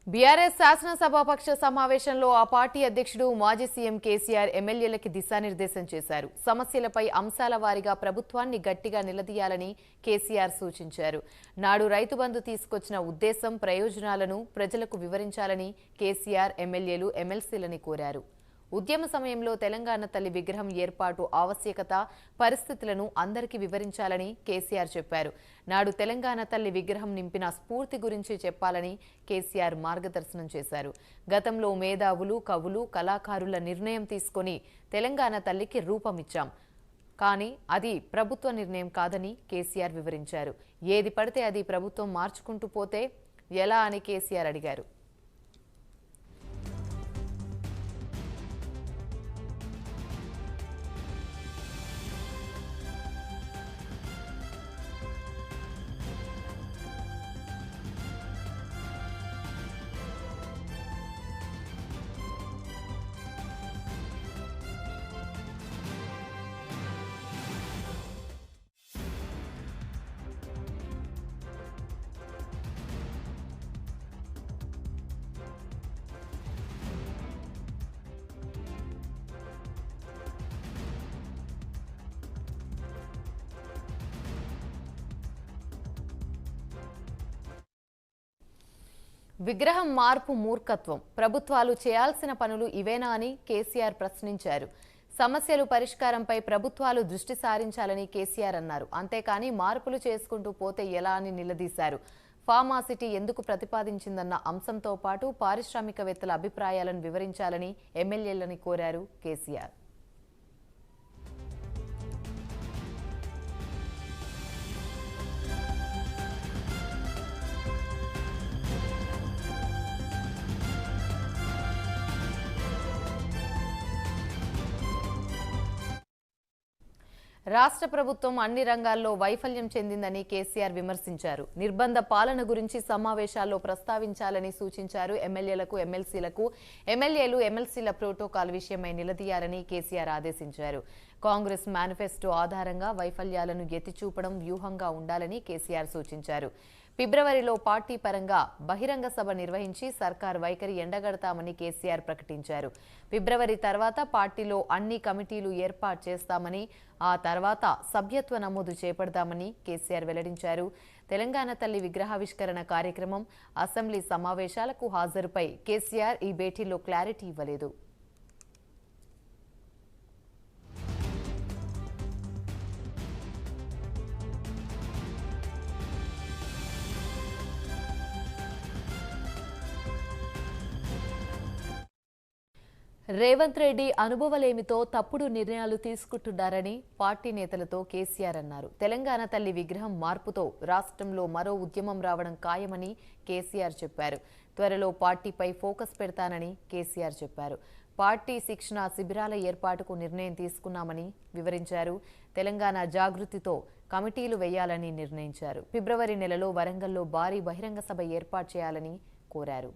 BRS శాసనసభాపక్ష సమావేశంలో ఆ party అధ్యక్షుడు మాజీ సీఎం కేసీఆర్ ఎమ్మెల్యేలకి దిశానిర్దేశం చేశారు. సమస్యలపై అంశాల వారీగా ప్రభుత్వాన్ని గట్టిగా నిలదీయాలని కేసీఆర్ సూచించారు. నాడు రైతు బంధు తీసుకొచ్చిన ఉద్దేశం, ప్రయోజనాలను ప్రజలకు వివరించాలని కేసీఆర్ ఎమ్మెల్యేలు, ఎమ్మెల్సీలని కోరారు. ఉద్యమ సమయంలో తెలంగాణ తల్లి విగ్రహం ఏర్పాటు ఆవశ్యకత, పరిస్థితులను అందరికీ వివరించాలని కేసీఆర్ చెప్పారు. నాడు తెలంగాణ తల్లి విగ్రహం నింపిన స్ఫూర్తి గురించి చెప్పాలని కేసీఆర్ మార్గదర్శనం చేశారు. గతంలో మేధావులు, కవులు, కళాకారుల నిర్ణయం తీసుకొని తెలంగాణ తల్లికి రూపమిచ్చాం. కానీ అది ప్రభుత్వ నిర్ణయం కాదని కేసీఆర్ వివరించారు. ఏది పడితే అది ప్రభుత్వం మార్చుకుంటూ పోతే ఎలా అని కేసీఆర్ అడిగారు. విగ్రహం మార్పు మూర్ఖత్వం, ప్రభుత్వాలు చేయాల్సిన పనులు ఇవేనా అని కేసీఆర్ ప్రశ్నించారు. సమస్యలు పరిష్కారంపై ప్రభుత్వాలు దృష్టి సారించాలని కేసీఆర్ అన్నారు. అంతేకాని మార్పులు చేసుకుంటూ పోతే ఎలా అని నిలదీశారు. ఫార్మాసిటీ ఎందుకు ప్రతిపాదించిందన్న అంశంతో పాటు పారిశ్రామికవేత్తల అభిప్రాయాలను వివరించాలని ఎమ్మెల్యేలని కోరారు కేసీఆర్. రాష్ట్ర ప్రభుత్వం అన్ని రంగాల్లో వైఫల్యం చెందిందని కేసీఆర్ విమర్శించారు. నిర్బంధ పాలన గురించి సమావేశాల్లో ప్రస్తావించాలని సూచించారు. ఎమ్మెల్యేలకు, ఎమ్మెల్సీలకు ఎమ్మెల్యేలు, ఎమ్మెల్సీల ప్రోటోకాల్ విషయమై నిలదీయాలని కేసీఆర్ ఆదేశించారు. కాంగ్రెస్ మేనిఫెస్టో ఆధారంగా వైఫల్యాలను ఎత్తిచూపడం వ్యూహంగా ఉండాలని కేసీఆర్ సూచించారు. ఫిబ్రవరిలో పార్టీ పరంగా బహిరంగ సభ నిర్వహించి సర్కార్ వైఖరి ఎండగడతామని కేసీఆర్ ప్రకటించారు. ఫిబ్రవరి తర్వాత పార్టీలో అన్ని కమిటీలు ఏర్పాటు చేస్తామని, ఆ తర్వాత సభ్యత్వ నమోదు చేపడతామని కేసీఆర్ వెల్లడించారు. తెలంగాణ తల్లి విగ్రహావిష్కరణ కార్యక్రమం, అసెంబ్లీ సమావేశాలకు హాజరుపై కేసీఆర్ ఈ భేటీలో క్లారిటీ ఇవ్వలేదు. రేవంత్ రెడ్డి అనుభవలేమితో తప్పుడు నిర్ణయాలు తీసుకుంటున్నారని పార్టీ నేతలతో కేసీఆర్ అన్నారు. తెలంగాణ తల్లి విగ్రహం మార్పుతో రాష్ట్రంలో మరో ఉద్యమం రావడం ఖాయమని కేసీఆర్ చెప్పారు. త్వరలో పార్టీపై ఫోకస్ పెడతానని కేసీఆర్ చెప్పారు. పార్టీ శిక్షణ శిబిరాల ఏర్పాటుకు నిర్ణయం తీసుకున్నామని వివరించారు. తెలంగాణ జాగృతితో కమిటీలు వేయాలని నిర్ణయించారు. ఫిబ్రవరి నెలలో వరంగల్లో భారీ బహిరంగ సభ ఏర్పాటు చేయాలని కోరారు.